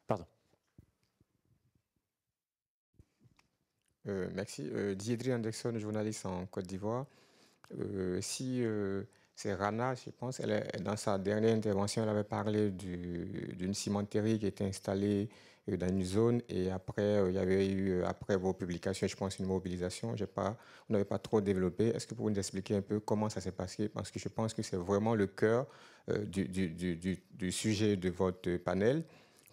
Pardon. Merci. Diedry Anderson, journaliste en Côte d'Ivoire. C'est Rana, je pense, dans sa dernière intervention, elle avait parlé d'une cimenterie qui était installée dans une zone et après, il y avait eu, après vos publications, je pense, une mobilisation. Vous n'avez pas trop développé. Est-ce que vous pouvez nous expliquer un peu comment ça s'est passé? Parce que je pense que c'est vraiment le cœur du sujet de votre panel.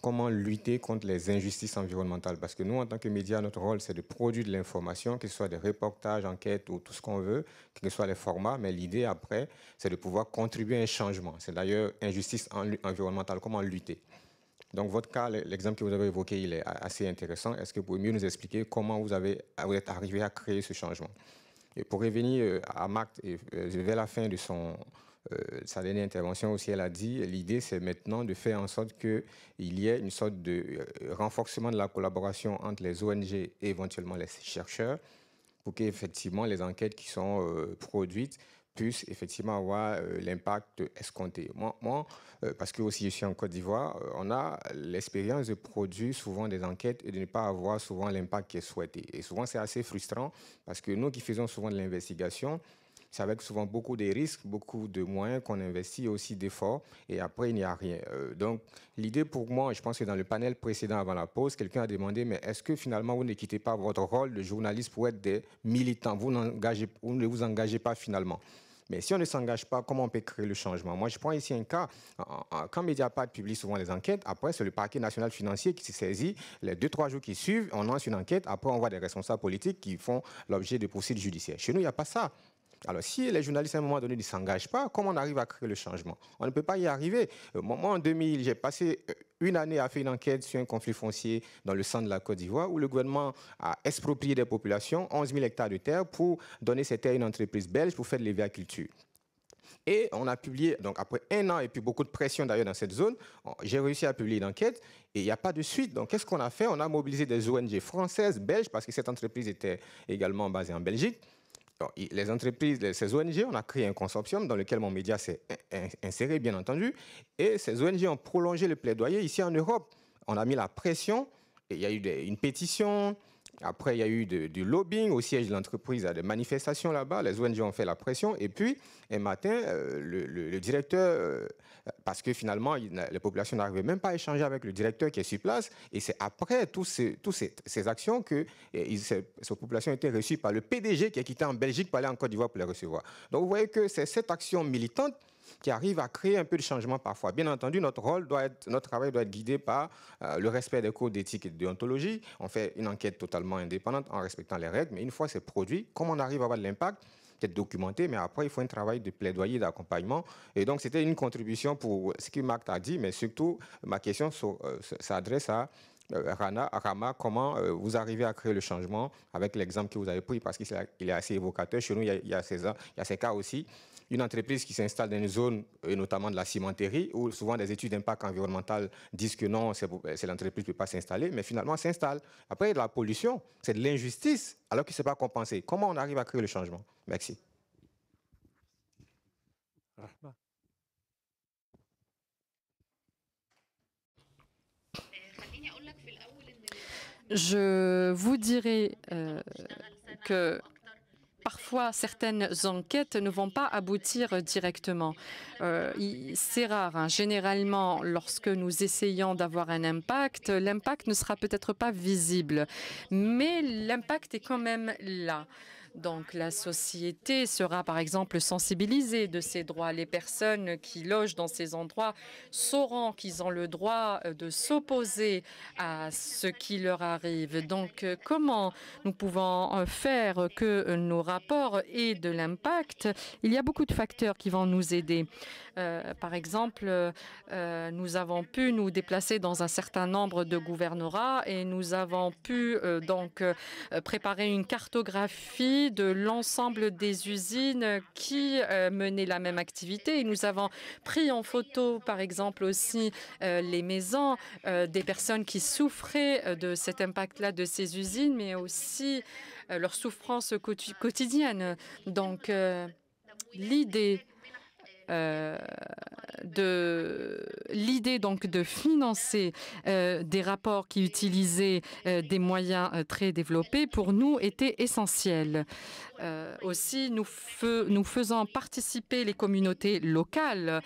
Comment lutter contre les injustices environnementales? Parce que nous, en tant que médias, notre rôle, c'est de produire de l'information, que ce soit des reportages, enquêtes ou tout ce qu'on veut, que ce soit les formats. Mais l'idée, après, c'est de pouvoir contribuer à un changement. C'est d'ailleurs injustice environnementale, comment lutter? Donc, votre cas, l'exemple que vous avez évoqué, il est assez intéressant. Est-ce que vous pouvez mieux nous expliquer comment vous êtes arrivé à créer ce changement? Et pour revenir à Marc, vers la fin de sa dernière intervention aussi, elle a dit l'idée, c'est maintenant de faire en sorte qu'il y ait une sorte de renforcement de la collaboration entre les ONG et éventuellement les chercheurs pour qu'effectivement les enquêtes qui sont produites puissent effectivement avoir l'impact escompté. Moi, parce que aussi je suis en Côte d'Ivoire, on a l'expérience de produire souvent des enquêtes et de ne pas avoir souvent l'impact qui est souhaité. Et souvent, c'est assez frustrant parce que nous qui faisons souvent de l'investigation, c'est avec souvent beaucoup de risques, beaucoup de moyens qu'on investit, aussi d'efforts, et après, il n'y a rien. Donc, l'idée pour moi, je pense que dans le panel précédent avant la pause, quelqu'un a demandé, mais est-ce que finalement, vous ne quittez pas votre rôle de journaliste pour être des militants? Vous ne vous engagez pas finalement. Mais si on ne s'engage pas, comment on peut créer le changement? Moi, je prends ici un cas. Quand Mediapart publie souvent les enquêtes, après, c'est le parquet national financier qui se saisit. Les 2-3 jours qui suivent, on lance une enquête. Après, on voit des responsables politiques qui font l'objet de poursuites judiciaires. Chez nous, il n'y a pas ça. Alors, si les journalistes, à un moment donné, ne s'engagent pas, comment on arrive à créer le changement? On ne peut pas y arriver. Moi, en 2000, j'ai passé une année à faire une enquête sur un conflit foncier dans le centre de la Côte d'Ivoire où le gouvernement a exproprié des populations, 11 000 hectares de terre, pour donner ces terres à une entreprise belge pour faire de l'hévéaculture. Et on a publié, donc après un an et puis beaucoup de pression d'ailleurs dans cette zone, j'ai réussi à publier une enquête et il n'y a pas de suite. Donc qu'est-ce qu'on a fait? On a mobilisé des ONG françaises, belges, parce que cette entreprise était également basée en Belgique. Alors, les entreprises, ces ONG, on a créé un consortium dans lequel mon média s'est inséré, bien entendu, et ces ONG ont prolongé le plaidoyer ici en Europe. On a mis la pression, et il y a eu une pétition, après il y a eu du lobbying au siège de l'entreprise, il y a des manifestations là-bas, les ONG ont fait la pression, et puis un matin, le directeur, parce que finalement, les populations n'arrivaient même pas à échanger avec le directeur qui est sur place, et c'est après toutes ces actions que ces populations ont été reçues par le PDG qui est quitté en Belgique pour aller en Côte d'Ivoire pour les recevoir. Donc vous voyez que c'est cette action militante qui arrive à créer un peu de changement parfois. Bien entendu, notre travail doit être guidé par le respect des codes d'éthique et de déontologie. On fait une enquête totalement indépendante en respectant les règles, mais une fois c'est produit, comment on arrive à avoir de l'impact? Peut-être documenté, mais après, il faut un travail de plaidoyer, d'accompagnement. Et donc, c'était une contribution pour ce que Marc a dit, mais surtout, ma question s'adresse à Rama, comment vous arrivez à créer le changement avec l'exemple que vous avez pris, parce qu'il est assez évocateur. Chez nous, il y a ces cas aussi. Une entreprise qui s'installe dans une zone, et notamment de la cimenterie, où souvent des études d'impact environnemental disent que non, c'est l'entreprise ne peut pas s'installer, mais finalement s'installe. Après, il y a de la pollution, c'est de l'injustice, alors que ce n'est pas compensé. Comment on arrive à créer le changement? Merci. Je vous dirais que parfois, certaines enquêtes ne vont pas aboutir directement. C'est rare. Hein. Généralement, lorsque nous essayons d'avoir un impact, l'impact ne sera peut-être pas visible, mais l'impact est quand même là. Donc la société sera par exemple sensibilisée de ces droits. Les personnes qui logent dans ces endroits sauront qu'ils ont le droit de s'opposer à ce qui leur arrive. Donc comment nous pouvons faire que nos rapports aient de l'impact? Il y a beaucoup de facteurs qui vont nous aider. Par exemple, nous avons pu nous déplacer dans un certain nombre de gouvernorats et nous avons pu préparer une cartographie de l'ensemble des usines qui menaient la même activité. Et nous avons pris en photo, par exemple, aussi les maisons des personnes qui souffraient de cet impact-là de ces usines, mais aussi leur souffrance quotidienne. Donc, l'idée de financer des rapports qui utilisaient des moyens très développés pour nous était essentielle. Aussi, nous faisons participer les communautés locales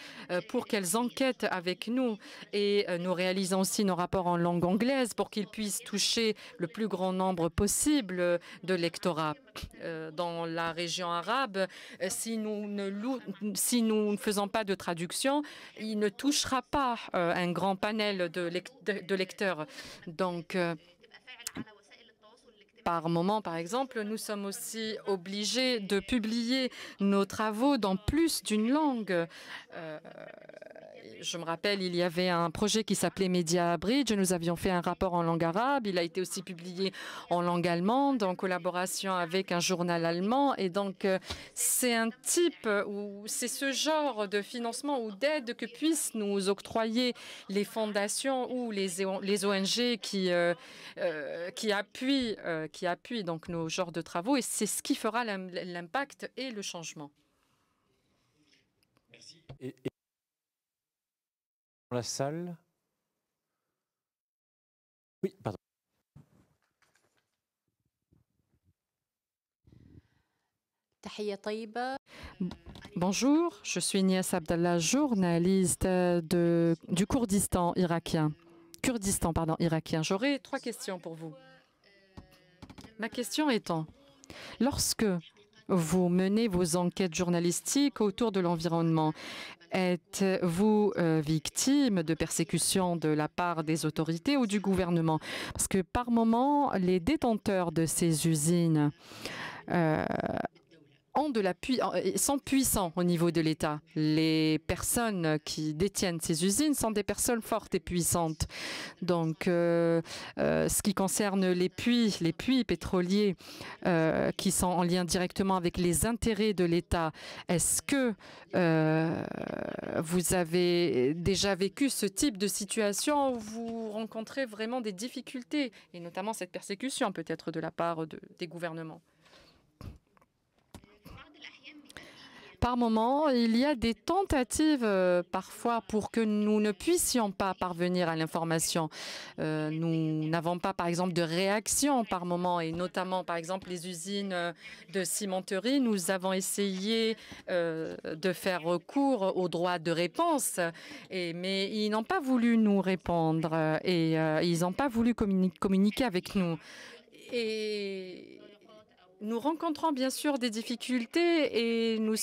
pour qu'elles enquêtent avec nous et nous réalisons aussi nos rapports en langue anglaise pour qu'ils puissent toucher le plus grand nombre possible de lectorats. Dans la région arabe, si nous ne faisons pas de traduction, il ne touchera pas un grand panel de lecteurs. Donc, par moment, par exemple, nous sommes aussi obligés de publier nos travaux dans plus d'une langue. Je me rappelle, il y avait un projet qui s'appelait Media Bridge. Nous avions fait un rapport en langue arabe. Il a été aussi publié en langue allemande en collaboration avec un journal allemand. Et donc, c'est un type ou c'est ce genre de financement ou d'aide que puissent nous octroyer les fondations ou les ONG qui appuient donc nos genres de travaux. Et c'est ce qui fera l'impact et le changement. Merci. Dans la salle. Oui, pardon. Bonjour, je suis Nias Abdallah, journaliste du Kurdistan irakien. J'aurais 3 questions pour vous. Ma question étant, lorsque vous menez vos enquêtes journalistiques autour de l'environnement, êtes-vous victime de persécutions de la part des autorités ou du gouvernement? Parce que par moment, les détenteurs de ces usines sont puissants au niveau de l'État. Les personnes qui détiennent ces usines sont des personnes fortes et puissantes. Donc, ce qui concerne les puits pétroliers qui sont en lien directement avec les intérêts de l'État, est-ce que vous avez déjà vécu ce type de situation où vous rencontrez vraiment des difficultés, et notamment cette persécution peut-être de la part des gouvernements? Par moment, il y a des tentatives parfois pour que nous ne puissions pas parvenir à l'information. Nous n'avons pas, par exemple, de réaction par moment, et notamment, par exemple, les usines de cimenterie. Nous avons essayé de faire recours au droit de réponse, mais ils n'ont pas voulu nous répondre et ils n'ont pas voulu communiquer avec nous. Et nous rencontrons bien sûr des difficultés et nous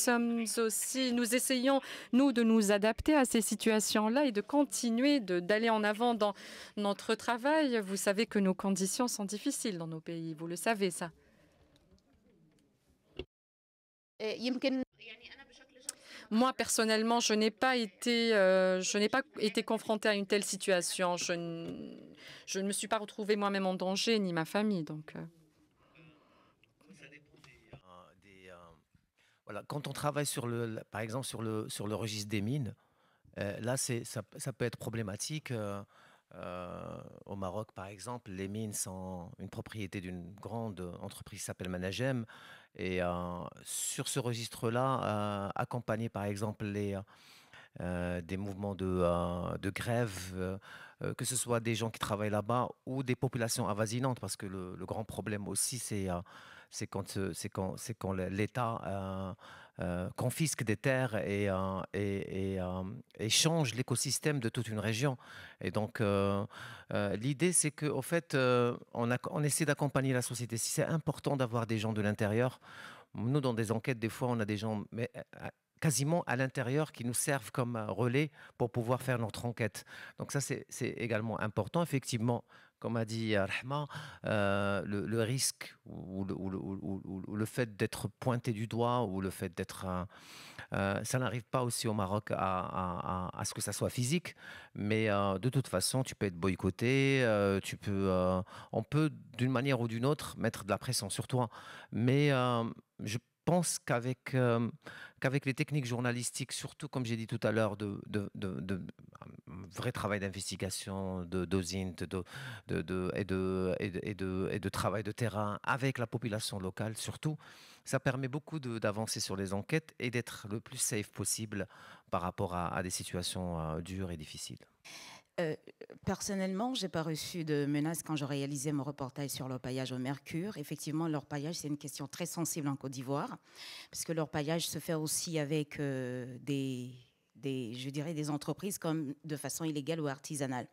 essayons, nous, de nous adapter à ces situations-là et de continuer d'aller en avant dans notre travail. Vous savez que nos conditions sont difficiles dans nos pays, vous le savez ça. Moi, personnellement, je n'ai pas été confrontée à une telle situation. Je ne me suis pas retrouvée moi-même en danger, ni ma famille, donc... Voilà, quand on travaille par exemple sur le registre des mines, là ça peut être problématique. Au Maroc, par exemple, les mines sont une propriété d'une grande entreprise qui s'appelle Managem. Et sur ce registre-là, accompagner par exemple des mouvements de grève, que ce soit des gens qui travaillent là-bas ou des populations avoisinantes, parce que le grand problème aussi, c'est quand l'État confisque des terres et change l'écosystème de toute une région. Et donc, l'idée, c'est qu'au fait, on essaie d'accompagner la société. Si c'est important d'avoir des gens de l'intérieur, nous, dans des enquêtes, des fois, on a des gens quasiment à l'intérieur qui nous servent comme relais pour pouvoir faire notre enquête. Donc ça, c'est également important. Effectivement, comme a dit Rahma, le risque ou le fait d'être pointé du doigt ou le fait d'être... ça n'arrive pas aussi au Maroc à ce que ça soit physique, mais de toute façon, tu peux être boycotté, on peut d'une manière ou d'une autre mettre de la pression sur toi. Mais je pense qu'avec les techniques journalistiques, surtout comme j'ai dit tout à l'heure, de vrai travail d'investigation, de dosing et de travail de terrain avec la population locale surtout, ça permet beaucoup d'avancer sur les enquêtes et d'être le plus safe possible par rapport à des situations dures et difficiles. Personnellement, je n'ai pas reçu de menaces quand je réalisais mon reportage sur l'orpaillage au mercure. Effectivement, l'orpaillage, c'est une question très sensible en Côte d'Ivoire, parce que l'orpaillage se fait aussi avec je dirais des entreprises comme de façon illégale ou artisanale.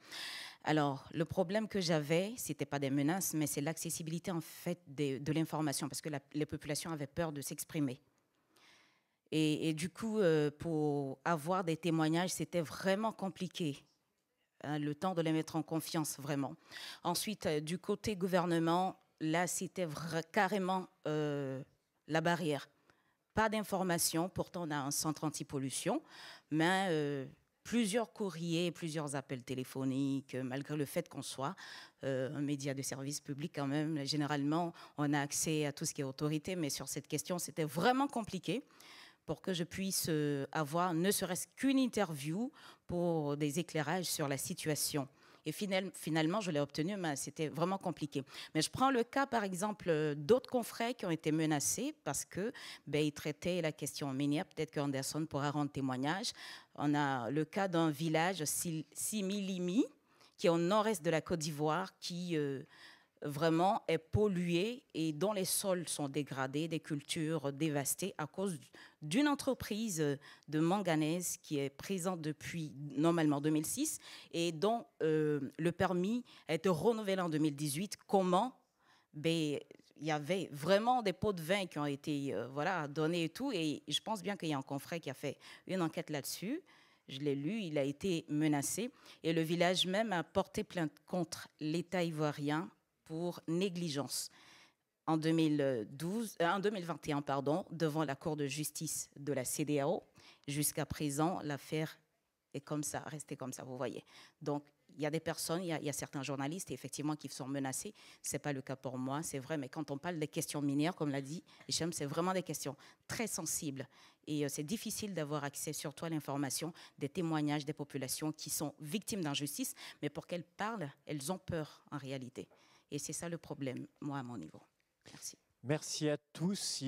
Alors, le problème que j'avais, ce n'était pas des menaces, mais c'est l'accessibilité en fait de l'information, parce que les populations avaient peur de s'exprimer. Et du coup, pour avoir des témoignages, c'était vraiment compliqué. Le temps de les mettre en confiance, vraiment. Ensuite, du côté gouvernement, là, c'était carrément la barrière. Pas d'information, pourtant on a un centre anti-pollution, mais plusieurs courriers, plusieurs appels téléphoniques, malgré le fait qu'on soit un média de service public quand même. Généralement, on a accès à tout ce qui est autorité, mais sur cette question, c'était vraiment compliqué pour que je puisse avoir ne serait-ce qu'une interview pour des éclairages sur la situation. Et finalement, je l'ai obtenu, mais c'était vraiment compliqué. Mais je prends le cas, par exemple, d'autres confrères qui ont été menacés parce qu'ils traitaient la question minière. Peut-être qu'Anderson pourra rendre témoignage. On a le cas d'un village, Similimi, qui est au nord-est de la Côte d'Ivoire, qui vraiment est pollué et dont les sols sont dégradés, des cultures dévastées à cause d'une entreprise de manganèse qui est présente depuis normalement 2006 et dont le permis a été renouvelé en 2018. Comment? Il y avait vraiment des pots de vin qui ont été donnés et tout. Et je pense bien qu'il y a un confrère qui a fait une enquête là-dessus. Je l'ai lu, il a été menacé. Et le village même a porté plainte contre l'État ivoirien pour négligence en 2021 devant la Cour de justice de la CEDEAO. Jusqu'à présent, l'affaire est comme ça, restée comme ça, vous voyez. Donc, il y a des personnes, il y a certains journalistes effectivement qui sont menacés. Ce n'est pas le cas pour moi, c'est vrai, mais quand on parle des questions minières, comme l'a dit Hicham, c'est vraiment des questions très sensibles. Et c'est difficile d'avoir accès surtout à l'information, des témoignages des populations qui sont victimes d'injustice, mais pour qu'elles parlent, elles ont peur en réalité. Et c'est ça le problème, moi, à mon niveau. Merci. Merci à tous.